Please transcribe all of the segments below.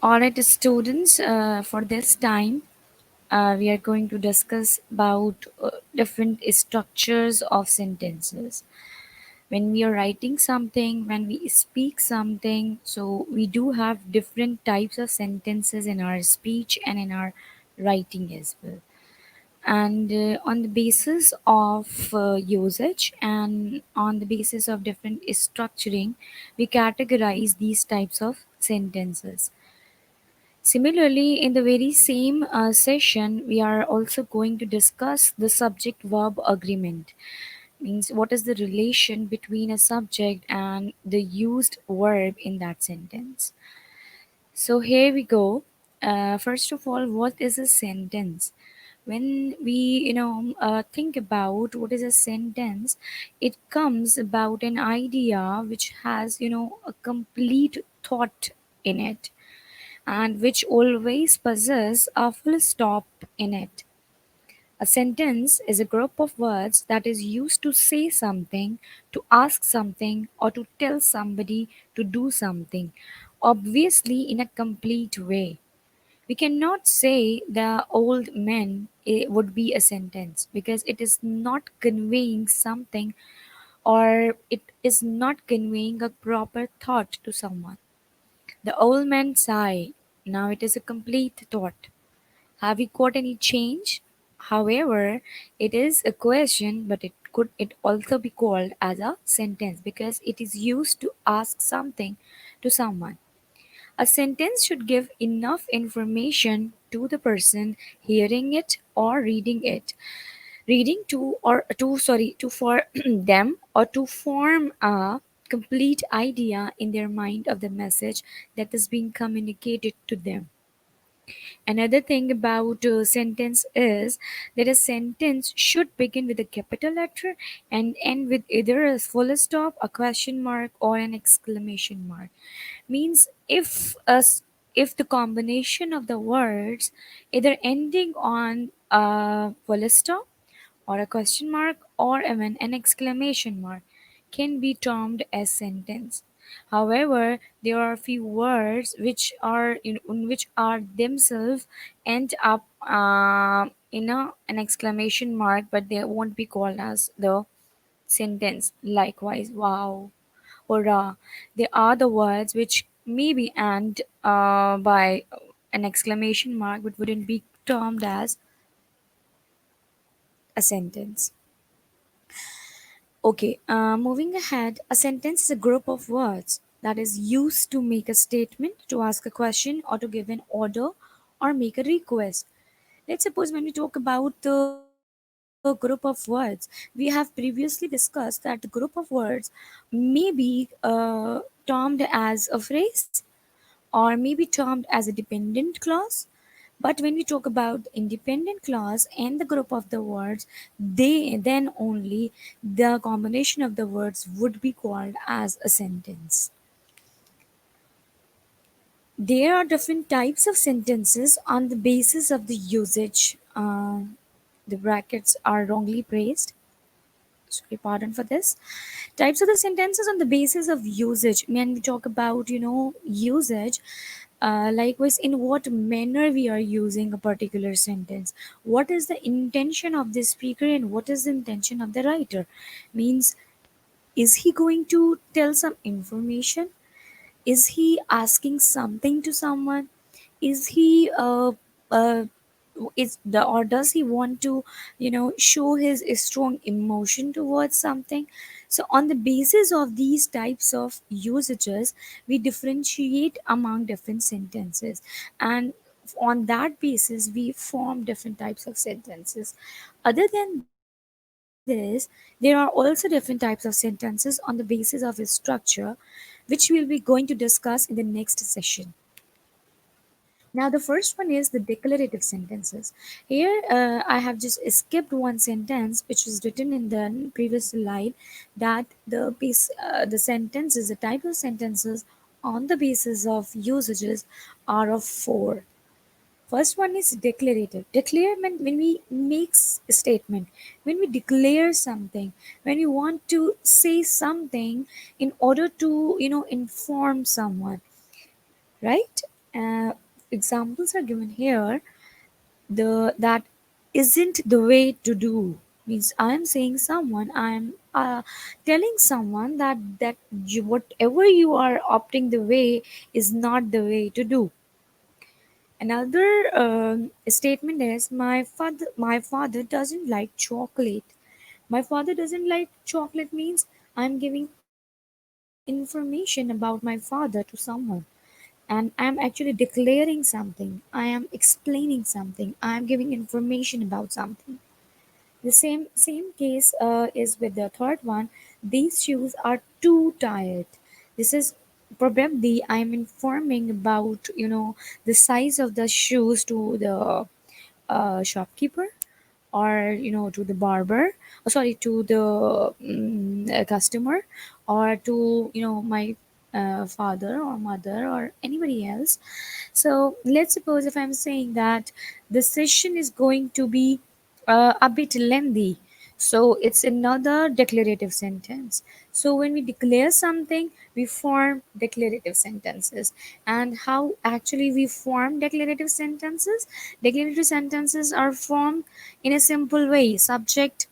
Alright, students, for this time, we are going to discuss about different structures of sentences. When we are writing something, when we speak something, so we do have different types of sentences in our speech and in our writing as well. And on the basis of usage and on the basis of different structuring, we categorize these types of sentences. Similarly, in the very same session, we are also going to discuss the subject verb agreement. Means what is the relation between a subject and the used verb in that sentence. So here we go. First of all, what is a sentence? When we think about what is a sentence, it comes about an idea which has a complete thought in it and which always possess a full stop in it. A sentence is a group of words that is used to say something, to ask something, or to tell somebody to do something, obviously in a complete way. We cannot say the old man would be a sentence because it is not conveying something or it is not conveying a proper thought to someone. The old man sighed. Now it is a complete thought. Have you got any change? However, it is a question, but it also be called as a sentence because it is used to ask something to someone. A sentence should give enough information to the person hearing it or reading it. Reading to or to sorry to for them or to form a complete idea in their mind of the message that is being communicated to them. Another thing about a sentence is that a sentence should begin with a capital letter and end with either a full stop, a question mark, or an exclamation mark. Means if the combination of the words either ending on a full stop or a question mark or even an exclamation mark can be termed as sentence. However, there are a few words which are which are themselves end up in an exclamation mark, but they won't be called as the sentence. Likewise, wow, hurrah. They are the words which maybe end by an exclamation mark, but wouldn't be termed as a sentence. Okay, moving ahead, a sentence is a group of words that is used to make a statement, to ask a question, or to give an order or make a request. Let's suppose when we talk about the group of words, we have previously discussed that the group of words may be termed as a phrase or may be termed as a dependent clause. But when we talk about the independent clause and the group of the words, they then only the combination of the words would be called as a sentence. There are different types of sentences on the basis of the usage. The brackets are wrongly placed. Sorry, pardon for this. Types of the sentences on the basis of usage. When we talk about usage, likewise, in what manner we are using a particular sentence, what is the intention of the speaker and what is the intention of the writer. Means, is he going to tell some information? Is he asking something to someone? Is he uh is the or does he want to show his strong emotion towards something? So on the basis of these types of usages, we differentiate among different sentences, and on that basis we form different types of sentences. Other than this, there are also different types of sentences on the basis of its structure, which we'll be going to discuss in the next session. Now, the first one is the declarative sentences. Here, I have just skipped one sentence which was written in the previous slide, that the sentences, the type of sentences on the basis of usages are of four. First one is declarative. Declare when we make a statement, when we declare something, when we want to say something in order to inform someone, right? Uh, Examples are given here. The that isn't the way to do means I'm saying someone, I'm telling someone that whatever you are opting the way is not the way to do. Another statement is my father doesn't like chocolate. My father doesn't like chocolate means I'm giving information about my father to someone, and I'm actually declaring something, I am explaining something, I am giving information about something. The same case is with the third one. These shoes are too tight. This is probably I'm informing about the size of the shoes to the shopkeeper, or to the barber, sorry, to the customer, or to my father or mother or anybody else. So let's suppose if I'm saying that the session is going to be a bit lengthy, so it's another declarative sentence. So when we declare something, we form declarative sentences. And how actually we form declarative sentences? Declarative sentences are formed in a simple way: subject,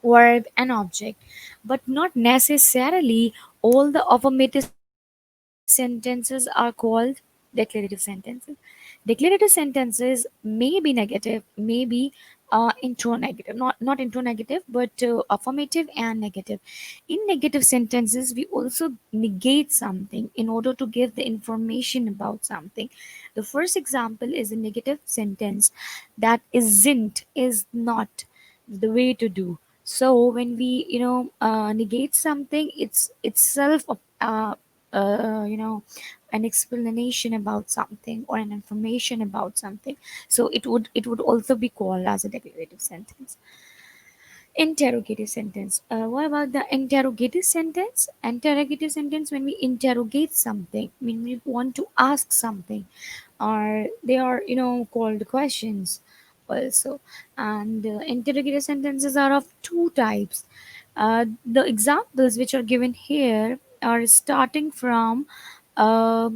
verb, and object. But not necessarily all the affirmative sentences are called declarative sentences. Declarative sentences may be negative, may be intro negative, not intro negative, but affirmative and negative. In negative sentences, we also negate something in order to give the information about something. The first example is a negative sentence: that isn't, is not the way to do. So when we negate something, it's itself an explanation about something or an information about something. So it would also be called as a declarative sentence. Interrogative sentence. What about the interrogative sentence? Interrogative sentence, when we interrogate something, when we want to ask something, or they are called questions also. And interrogative sentences are of two types. The examples which are given here are starting from uh,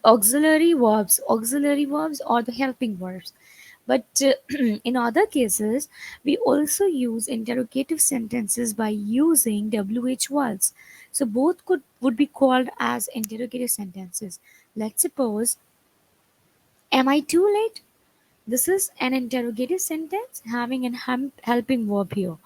auxiliary verbs or the helping verbs. But in other cases, we also use interrogative sentences by using WH words. So both could would be called as interrogative sentences. Let's suppose, am I too late? This is an interrogative sentence having an helping verb here,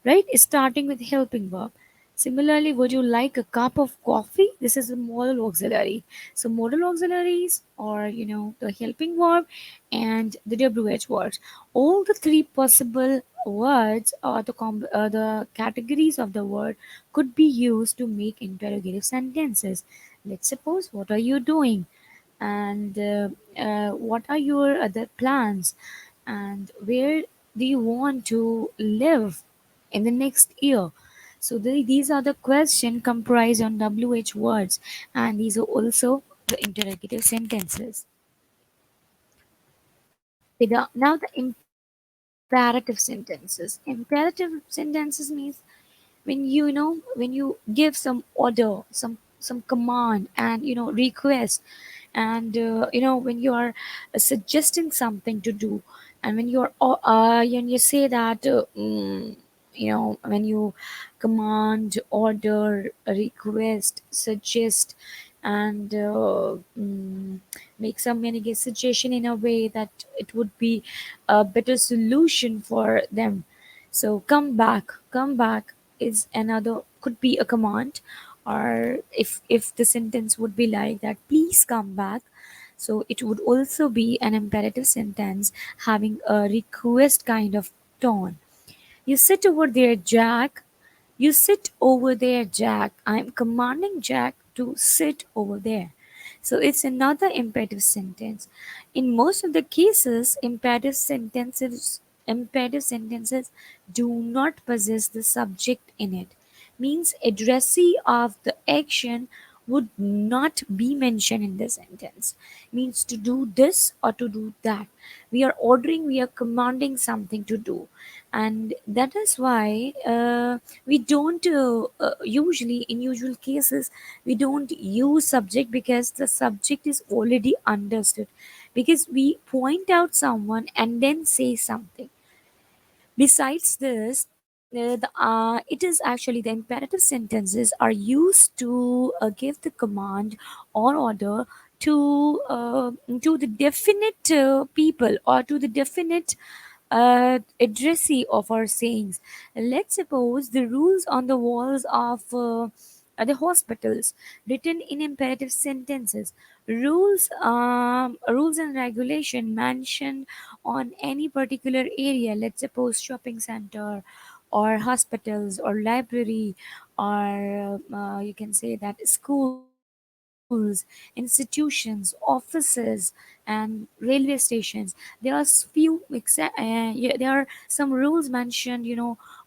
right? Starting with helping verb. Similarly, would you like a cup of coffee? This is a modal auxiliary. So modal auxiliaries, or the helping verb and the WH words. All the three possible words, or the categories of the word, could be used to make interrogative sentences. Let's suppose, what are you doing? And what are your other plans? And where do you want to live in the next year? So these are the question comprised on WH words, and these are also the interrogative sentences. Now the imperative sentences. Imperative sentences means when you give some order, some command, and request, and when you are suggesting something to do, and when you say that when you command, order, request, suggest, and make some many suggestion in a way that it would be a better solution for them. So come back is another, could be a command. Or if the sentence would be like that, please come back, so it would also be an imperative sentence having a request kind of tone. You sit over there, Jack. You sit over there, Jack. I'm commanding Jack to sit over there. So it's another imperative sentence. In most of the cases, imperative sentences do not possess the subject in it. Means addressee of the action would not be mentioned in the sentence. Means to do this or to do that. We are ordering, we are commanding something to do. And that is why we don't usually, in usual cases, we don't use subject because the subject is already understood. Because we point out someone and then say something. Besides this, it is actually the imperative sentences are used to give the command or order to the definite people or to the definite addressee of our sayings. Let's suppose the rules on the walls of the hospitals written in imperative sentences. Rules and regulation mentioned on any particular area. Let's suppose shopping center, or hospitals, or library, or you can say that schools, institutions, offices, and railway stations. There are there are some rules mentioned,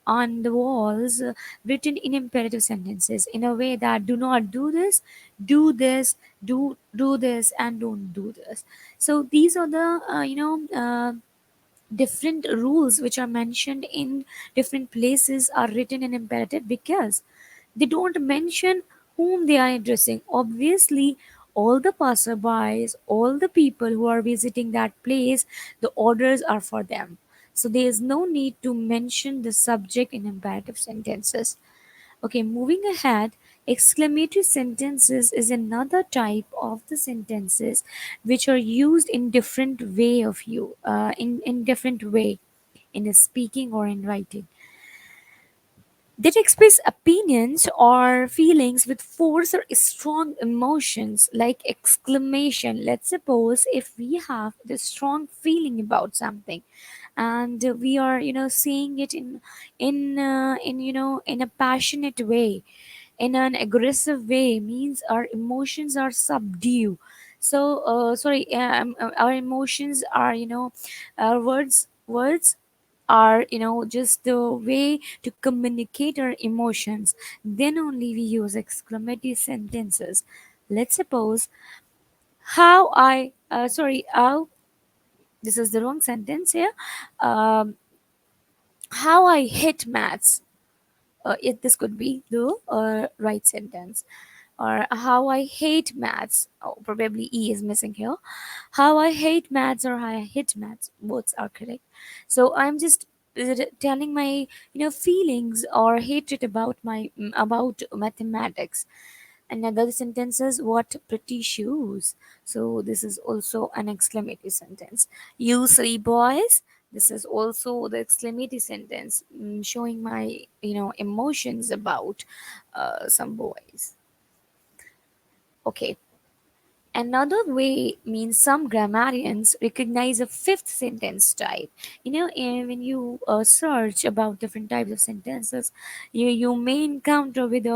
on the walls, written in imperative sentences in a way that do not do this, do this, do this, and don't do this. So these are the different rules which are mentioned in different places are written in imperative because they don't mention whom they are addressing. Obviously, all the passerbys, all the people who are visiting that place, the orders are for them. So there is no need to mention the subject in imperative sentences. Okay, moving ahead, exclamatory sentences is another type of the sentences which are used in different way of you, in different way, in speaking or in writing, that express opinions or feelings with force or strong emotions, like exclamation. Let's suppose if we have the strong feeling about something, and we are saying it in in a passionate way, in an aggressive way, means our emotions are subdued. So sorry, our emotions are, our words are, just the way to communicate our emotions. Then only we use exclamatory sentences. Let's suppose how I sorry how this is the wrong sentence here. um, how I hate maths. This could be the right sentence. Or how I hate maths. Oh, probably E is missing here. How I hate maths or how I hate maths. Both are correct. So I'm just telling my feelings or hatred about my about mathematics. Another sentence is what pretty shoes. So this is also an exclamatory sentence. You three boys. This is also the exclamatory sentence, showing my emotions about some boys. Okay. Another way means some grammarians recognize a fifth sentence type. When you search about different types of sentences, you may encounter with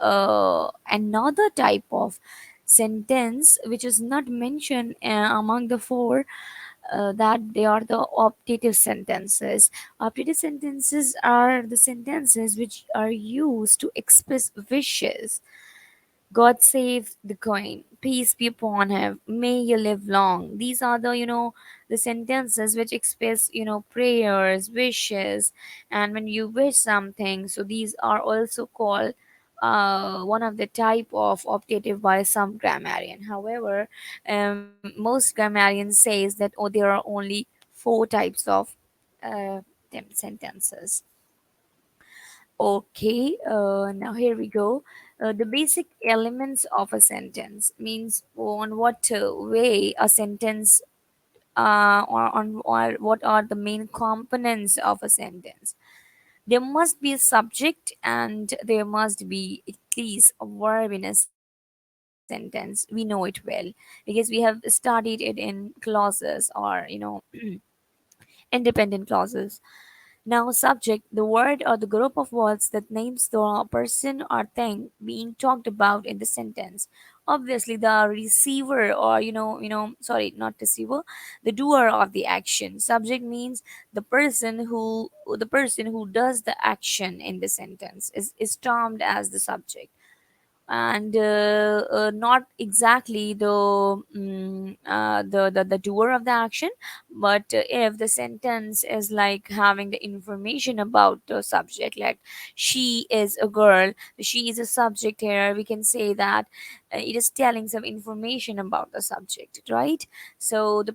another type of sentence which is not mentioned among the four, that they are the optative sentences. Optative sentences are the sentences which are used to express wishes. God save the queen. Peace be upon him. May you live long. These are the, the sentences which express, prayers, wishes, and when you wish something. So these are also called one of the type of optative by some grammarian. However, most grammarians says that there are only four types of uh, them sentences. Okay, now here we go. The basic elements of a sentence means on what way a sentence, or what are the main components of a sentence. There must be a subject and there must be at least a verb in a sentence. We know it well because we have studied it in clauses, or independent clauses. Now, subject, the word or the group of words that names the person or thing being talked about in the sentence. Obviously, the receiver, or sorry, not receiver, the doer of the action. Subject means the person who does the action in the sentence is termed as the subject. and not exactly the doer of the action, but if the sentence is like having the information about the subject, like she is a girl, she is a subject here, we can say that it is telling some information about the subject, right? So the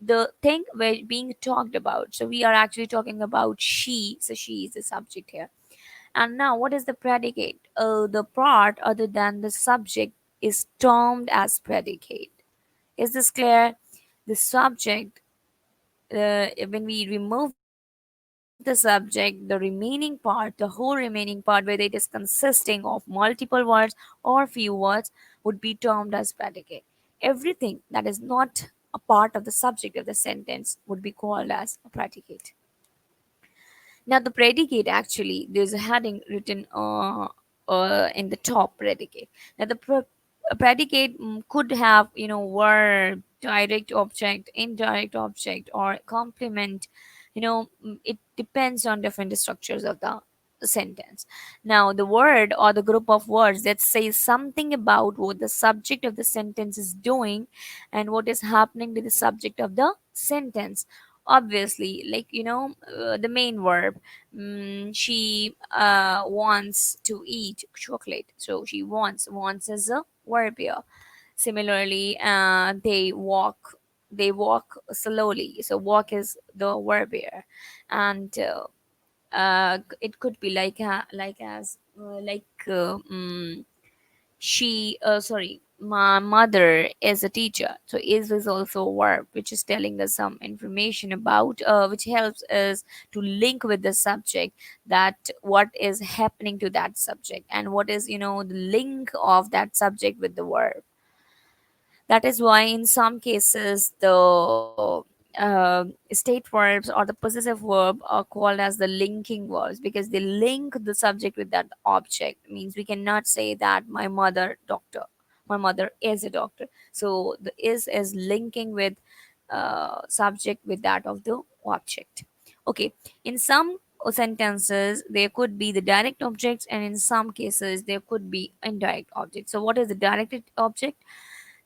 the thing being talked about, so we are actually talking about she, so she is the subject here. And now, what is the predicate? The part other than the subject is termed as predicate. Is this clear? The subject, when we remove the subject, the remaining part, the whole remaining part, whether it is consisting of multiple words or few words, would be termed as predicate. Everything that is not a part of the subject of the sentence would be called as a predicate. Now, the predicate actually, there's a heading written in the top predicate. Now, a predicate could have, verb, direct object, indirect object, or complement. It depends on different structures of the sentence. Now, the word or the group of words that says something about what the subject of the sentence is doing and what is happening to the subject of the sentence. Obviously, like, the main verb, she wants to eat chocolate, so she wants as a verb here. Similarly, they walk slowly, so walk is the verb here. And it could be like like as like she sorry my mother is a teacher, so is also a verb which is telling us some information about, which helps us to link with the subject, that what is happening to that subject and what is, the link of that subject with the verb. That is why in some cases the state verbs or the possessive verb are called as the linking verbs, because they link the subject with that object. Means we cannot say that my mother is a doctor. So the is linking with subject with that of the object. Okay, in some sentences there could be the direct objects, and in some cases there could be indirect objects. So what is the directed object?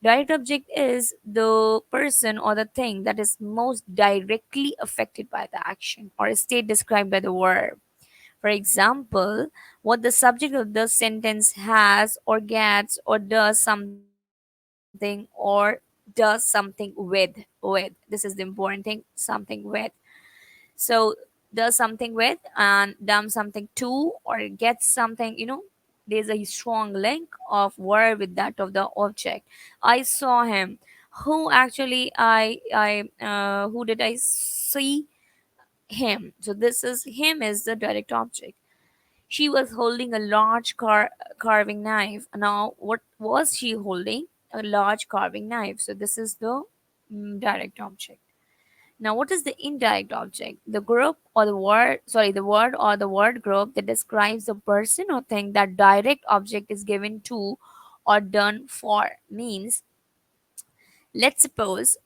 Direct object is the person or the thing that is most directly affected by the action or state described by the verb. For example, what the subject of the sentence has or gets or does something or does something with. This is the important thing, something with. So does something with and done something to or gets something, there's a strong link of verb with that of the object. I saw him. Who actually who did I see? Him. So this is him is the direct object. She was holding a large carving knife. Now, what was she holding? A large carving knife. So this is the direct object. Now, what is the indirect object? The group or the word, sorry, the word or the word group that describes the person or thing that direct object is given to or done for. Means, let's suppose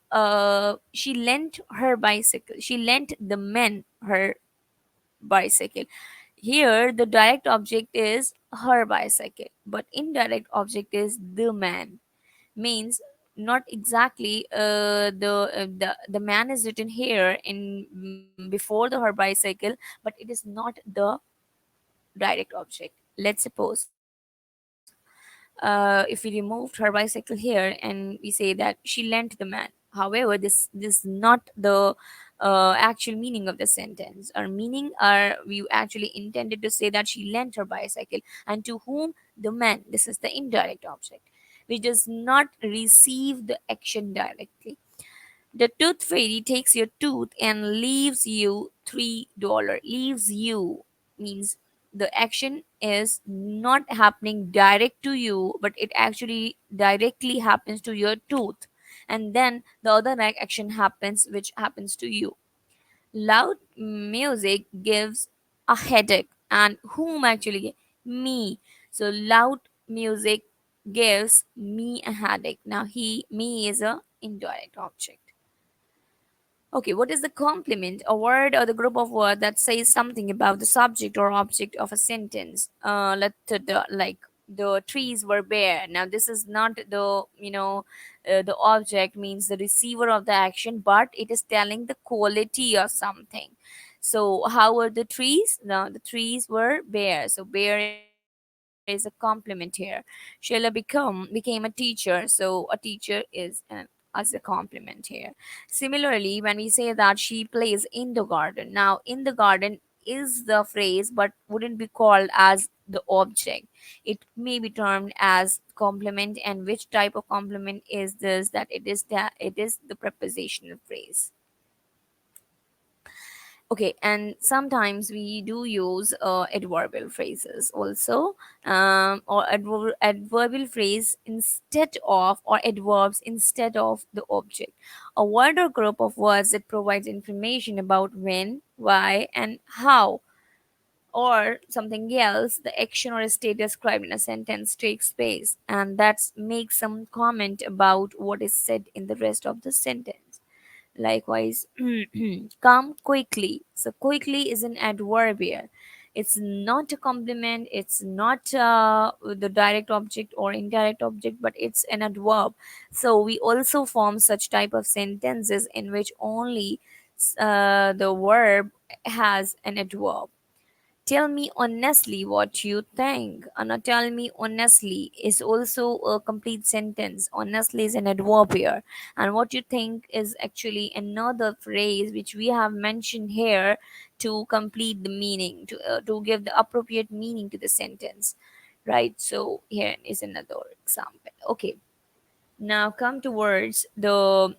she lent her bicycle. She lent the man her bicycle. Here, the direct object is her bicycle, but indirect object is the man. Means not exactly the man is written here in before the her bicycle, but it is not the direct object. Let's suppose if we removed her bicycle here and we say that she lent the man. However, this is not the actual meaning of the sentence. Our meaning are we actually intended to say that she lent her bicycle, and to whom? The man. This is the indirect object which does not receive the action directly. The tooth fairy takes your tooth and leaves you $3. Leaves you means the action is not happening direct to you, but it actually directly happens to your tooth. And then the other action happens, which happens to you. Loud music gives a headache. And whom actually? Me. So loud music gives me a headache. Now me is a indirect object. Okay, what is the complement? A word or the group of words that says something about the subject or object of a sentence. Like the trees were bare. Now this is not the, the object means the receiver of the action, but it is telling the quality of something. So how were the trees? Now the trees were bare, so bare is a complement here. Sheila became a teacher, so a teacher is as a complement here. Similarly, when we say that she plays in the garden, now in the garden is the phrase but wouldn't be called as the object. It may be termed as complement. And which type of complement is this? That it is the prepositional phrase. Okay, and sometimes we do use adverbial phrases also, or adverbial phrase instead of, or adverbs instead of the object. A word or group of words that provides information about when, why, and how, or something else, the action or state described in a sentence takes place, and that makes some comment about what is said in the rest of the sentence. Likewise, come quickly. So quickly is an adverb here. It's not a complement, it's not the direct object or indirect object, but it's an adverb. So we also form such type of sentences in which only the verb has an adverb. Tell me honestly what you think. Tell me honestly is also a complete sentence. Honestly is an adverb here. And what you think is actually another phrase which we have mentioned here to complete the meaning, to give the appropriate meaning to the sentence. Right? So here is another example. Okay. Now come towards the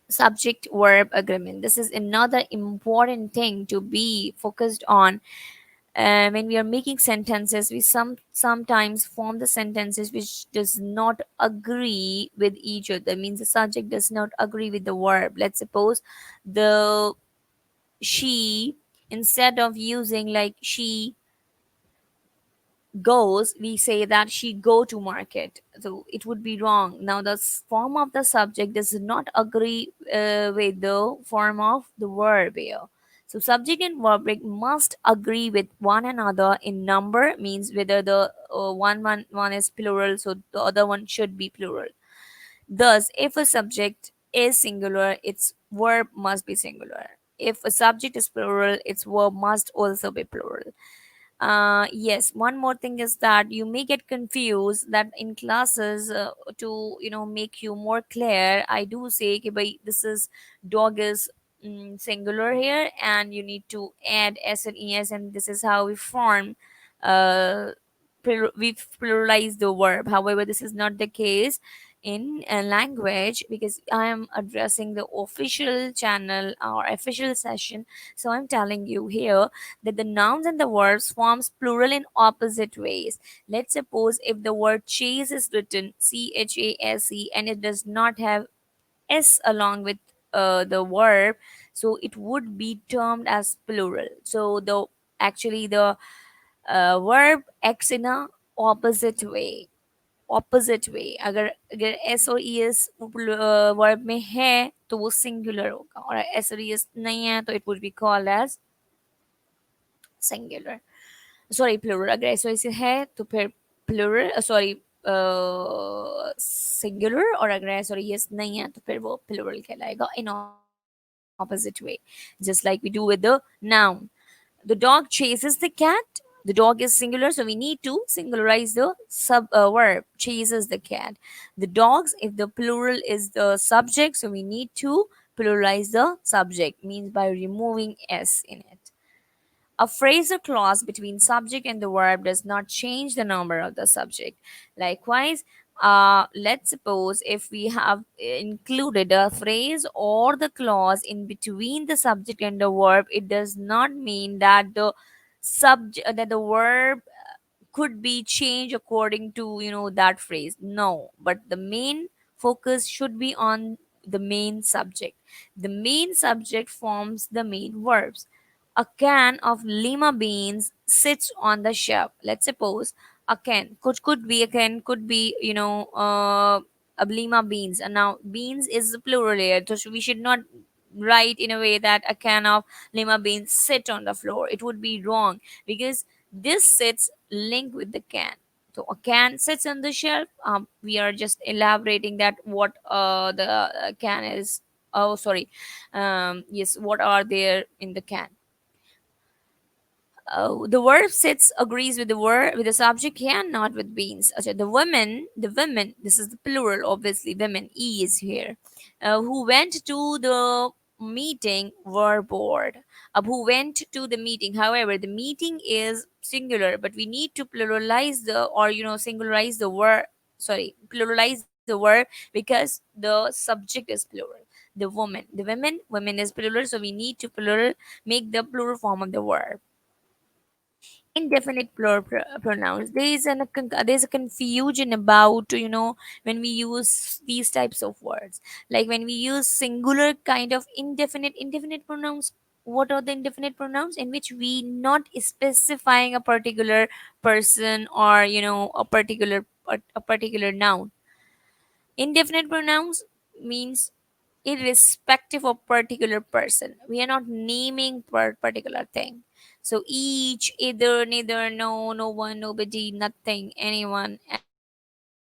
subject verb agreement. This is another important thing to be focused on. When we are making sentences, we sometimes form the sentences which does not agree with each other, means the subject does not agree with the verb. Let's suppose the she, instead of using like she goes, we say that she go to market, so it would be wrong. Now the form of the subject does not agree with the form of the verb here. So subject and verb must agree with one another in number, means whether the one is plural, so the other one should be plural. Thus if a subject is singular, its verb must be singular. If a subject is plural, its verb must also be plural. Yes, one more thing is that you may get confused that in classes, to make you more clear, I do say कि भाई this is dog is singular here, and you need to add s and es, and this is how we form uh we pluralize the verb. However, this is not the case in a language, because I am addressing the official channel or official session. So I'm telling you here that the nouns and the verbs forms plural in opposite ways. Let's suppose if the word chase is written chase and it does not have s along with the verb, so it would be termed as plural. So the actually the verb acts in a opposite way. Opposite way, अगर अगर S और E S verb में है तो वो singular होगा, और S और ई एस नहीं है तो it would be called as singular, sorry plural. अगर एस और ई एस है तो फिर प्लूरल, सॉरी सिंगुलर, और अगर एस और ई एस नहीं है तो फिर वो प्लूरल कहलाएगा इन opposite way, just like we do with the noun. The dog chases the cat. The dog is singular, so we need to singularize the verb chases the cat. The dogs, if the plural is the subject, so we need to pluralize the subject, means by removing s in it. A phrase or clause between subject and the verb does not change the number of the subject. Likewise, let's suppose if we have included a phrase or the clause in between the subject and the verb, it does not mean that the subject that the verb could be changed according to that phrase. No, but the main focus should be on the main subject. The main subject forms the main verbs. A can of lima beans sits on the shelf. Let's suppose a can could be, a can could be a lima beans, and now beans is plural here, so we should not write in a way that a can of lima beans sit on the floor. It would be wrong, because this sits linked with the can. So a can sits on the shelf. We are just elaborating that what the can is. Oh, sorry. Yes, what are there in the can? The verb sits agrees with the word with the subject can, not with beings. Okay, the women, this is the plural, obviously women, e is here, who went to the meeting were bored. Who went to the meeting, however the meeting is singular, but we need to pluralize the, or singularize the word, sorry, pluralize the word, because the subject is plural. The women is plural, so we need to plural, make the plural form of the verb. Indefinite plural pronouns, there's a confusion about, when we use these types of words, like when we use singular kind of indefinite pronouns. What are the indefinite pronouns in which we not specifying a particular person, or a particular noun? Indefinite pronouns means irrespective of particular person, we are not naming particular thing. So each, either, neither, no, no one, nobody, nothing, anyone,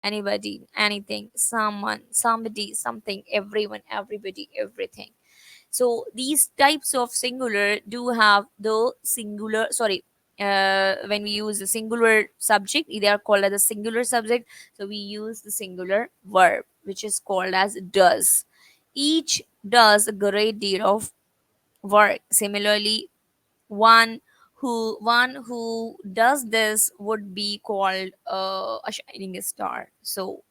anybody, anything, someone, somebody, something, everyone, everybody, everything. So these types of singular do have the singular, sorry, when we use the singular subject, they are called as a singular subject, so we use the singular verb, which is called as does. Each does a great deal of work. Similarly, one who does this would be called a shining star. So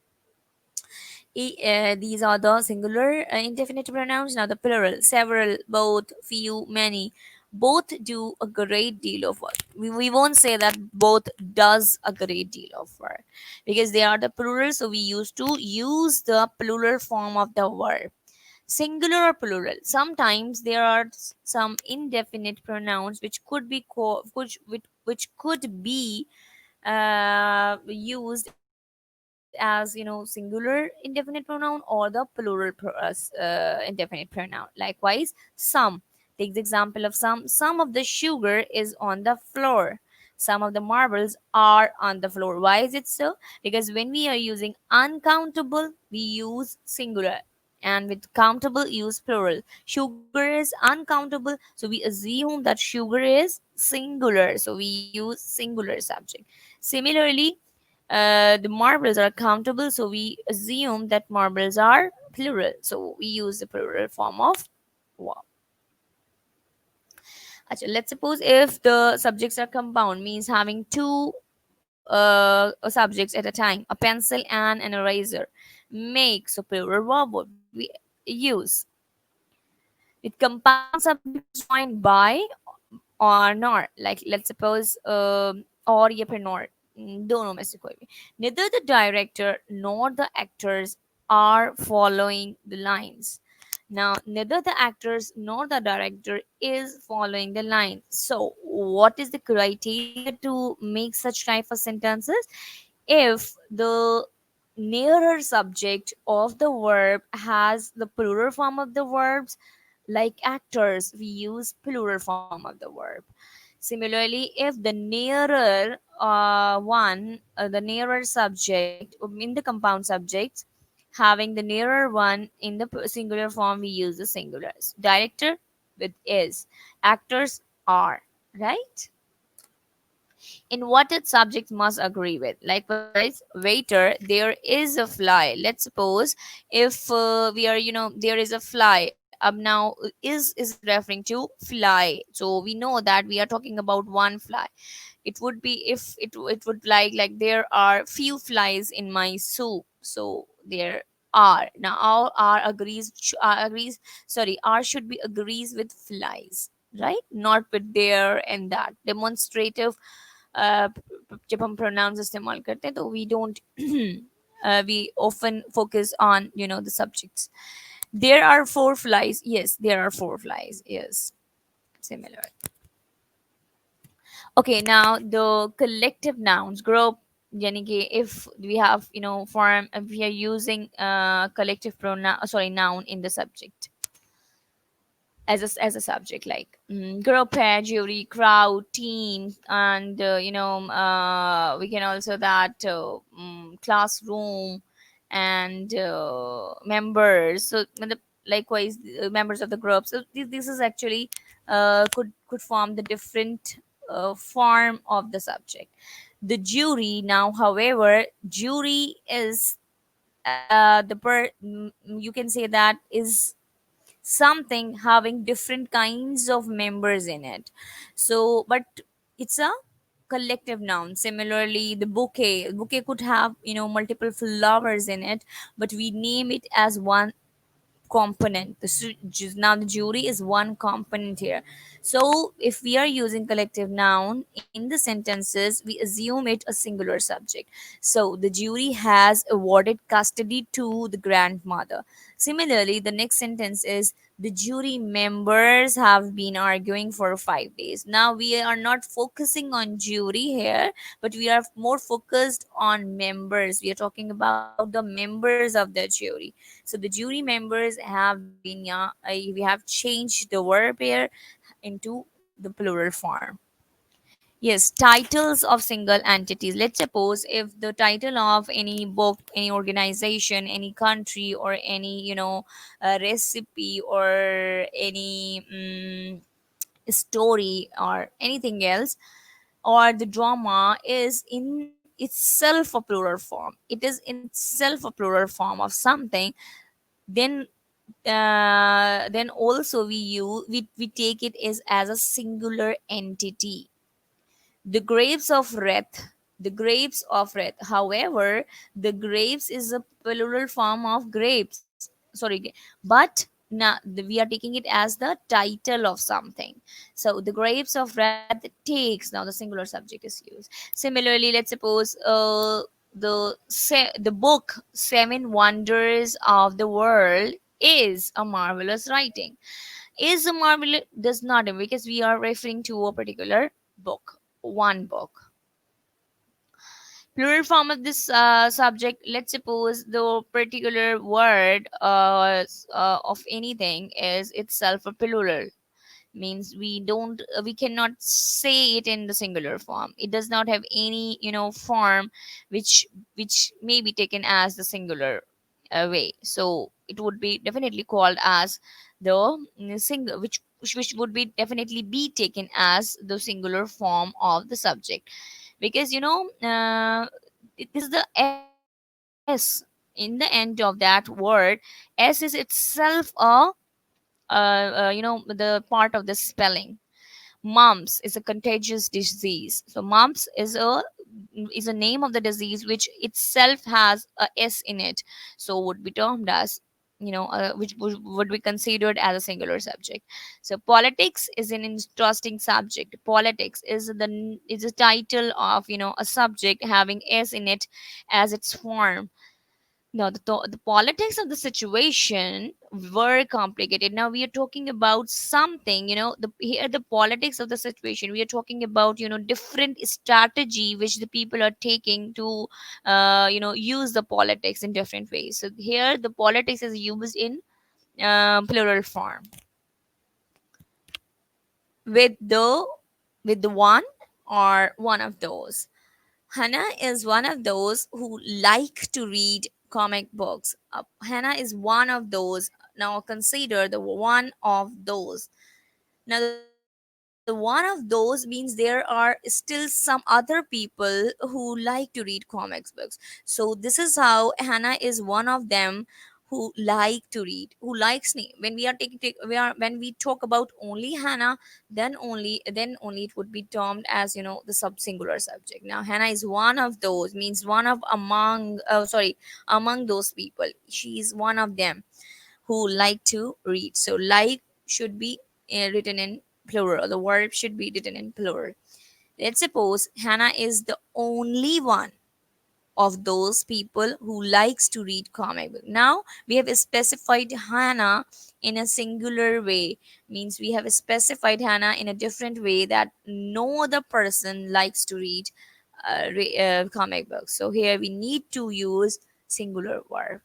these are the singular indefinite pronouns. Now the plural: several, both, few, many. Both do a great deal of work. We won't say that both does a great deal of work, because they are the plural, so we used to use the plural form of the verb. Singular or plural, sometimes there are some indefinite pronouns which could be which could be used as, singular indefinite pronoun, or the plural indefinite pronoun. Likewise, some. Take the example of some of the sugar is on the floor, some of the marbles are on the floor. Why is it so? Because when we are using uncountable, we use singular, and with countable, use plural. Sugar is uncountable, so we assume that sugar is singular, so we use singular subject. Similarly, the marbles are countable, so we assume that marbles are plural, so we use the plural form of verb. Acha, let's suppose if the subjects are compound, means having two subjects at a time, a pencil and an eraser, make, so plural verb would we use. With compound subject is joined by or nor, like let's suppose और या फिर nor, दोनों में से कोई भी. Neither the director nor the actors are following the lines. Now neither the actors nor the director is following the line. So what is the criteria to make such type of sentences? If the nearer subject of the verb has the plural form of the verbs, like actors, we use plural form of the verb. Similarly, if the nearer the nearer subject in the compound subjects, having the nearer one in the singular form, we use the singulars. Director with is, actors are, right? In what its subject must agree with. Likewise, waiter, there is a fly. Let's suppose if we are, there is a fly. Now is referring to fly, so we know that we are talking about one fly. It would be if it would like there are few flies in my soup, so there are. Now R agrees, agrees, sorry, R should be agrees with flies, right? Not with there and that. Demonstrative जब हम pronouns इस्तेमाल करते हैं तो we don't we often focus on, the subjects. There are four flies. Yes, there are four flies. Yes, similar. Okay, now the collective nouns group. यानी कि if we have, form, if we are using collective pronoun, sorry, noun in the subject. as a subject, like group, pair, jury, crowd, team, and we can also that classroom and members. So likewise, members of the group. So this is actually could form the different form of the subject. The jury now, however, jury is you can say that is something having different kinds of members in it. So but it's a collective noun. Similarly, the bouquet could have multiple flowers in it, but we name it as one component. Now the jury is one component here. So if we are using collective noun in the sentences, we assume it a singular subject. So the jury has awarded custody to the grandmother. Similarly, the next sentence is the jury members have been arguing for 5 days. Now we are not focusing on jury here, but we are more focused on members. We are talking about the members of the jury. So the jury members have been, yeah, we have changed the verb here into the plural form. Yes, titles of single entities. Let's suppose if the title of any book, any organization, any country, or any recipe, or any story, or anything else, or the drama is in itself a plural form. It is in itself a plural form of something. Then also we take it as a singular entity. The grapes of wrath, the grapes of wrath. However, the grapes is a plural form of grapes. Sorry, but now we are taking it as the title of something. So the grapes of wrath takes. Now the singular subject is used. Similarly, let's suppose the book Seven Wonders of the World is a marvelous writing. Is a marvelous does not, because we are referring to a particular book, one book. Plural form of this subject. Let's suppose the particular word of anything is itself a plural. Means we cannot say it in the singular form. It does not have any form which may be taken as the singular way. So it would be definitely called as the single, which would be definitely be taken as the singular form of the subject. Because this is the s in the end of that word. S is itself the part of the spelling. Mumps is a contagious disease. So mumps is a name of the disease which itself has a s in it. So would be termed as which would be considered as a singular subject. So politics is an interesting subject. Politics is a title of a subject having s in it as its form. Now, the politics of the situation were complicated. Now we are talking about something, here the politics of the situation. We are talking about different strategy which the people are taking to use the politics in different ways. So here the politics is used in plural form with the one or one of those. Hannah is one of those who like to read comic books. Hannah is one of those. Now consider the one of those. Now the one of those means there are still some other people who like to read comics books. So this is how Hannah is one of them who like to read, who likes when we are when we talk about only Hannah, then only it would be termed as the sub singular subject. Now Hannah is one of those, means one of among sorry, among those people. She is one of them who like to read. So like should be written in plural. The verb should be written in plural. Let's suppose Hannah is the only one of those people who likes to read comic book. Now we have specified Hannah in a singular way, means we have specified Hannah in a different way that no other person likes to read comic books. So here we need to use singular verb.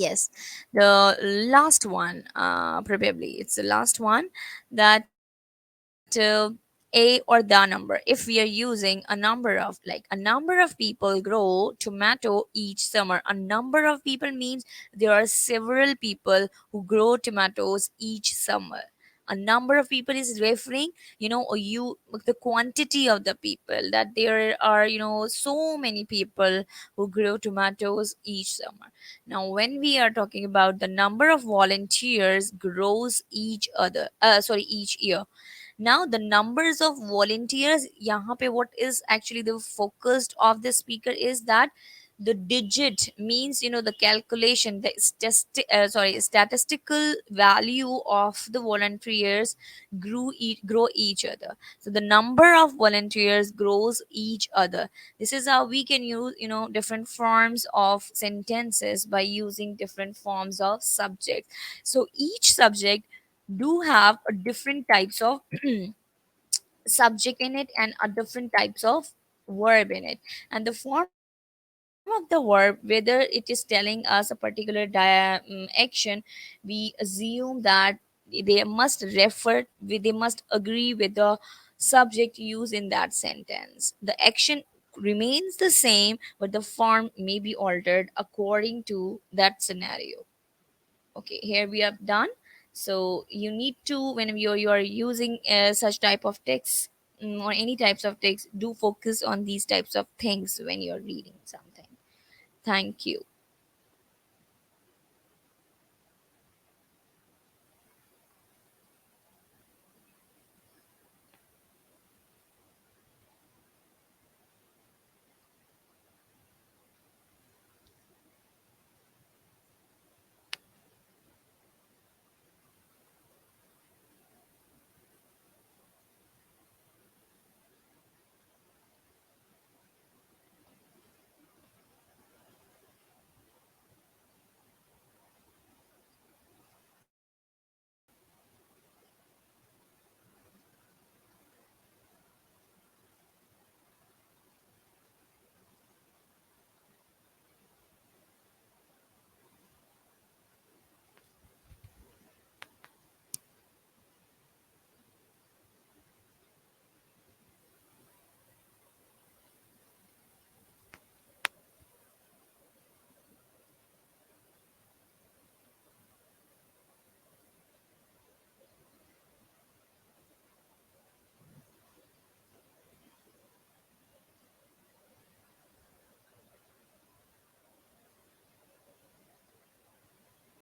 Yes, the last one, probably it's the last one, that a or the number. If we are using a number of, like, a number of people grow tomato each summer. A number of people means there are several people who grow tomatoes each summer. A number of people is referring, or you, the quantity of the people, that there are, so many people who grow tomatoes each summer. Now, when we are talking about the number of volunteers grows each year. Now, the numbers of volunteers, यहाँ पे what is actually the focus of the speaker is that the digit means, the calculation, the statistical value of the volunteers grow each other. So the number of volunteers grows each other. This is how we can use, different forms of sentences by using different forms of subject. So each subject do have a different types of subject in it and a different types of verb in it. And the form of the verb, whether it is telling us a particular action, we assume that they must they must agree with the subject used in that sentence. The action remains the same, but the form may be altered according to that scenario. Okay, here we have done. So you need to, when you are using such type of text, or any types of text, do focus on these types of things when you're reading something. Thank you.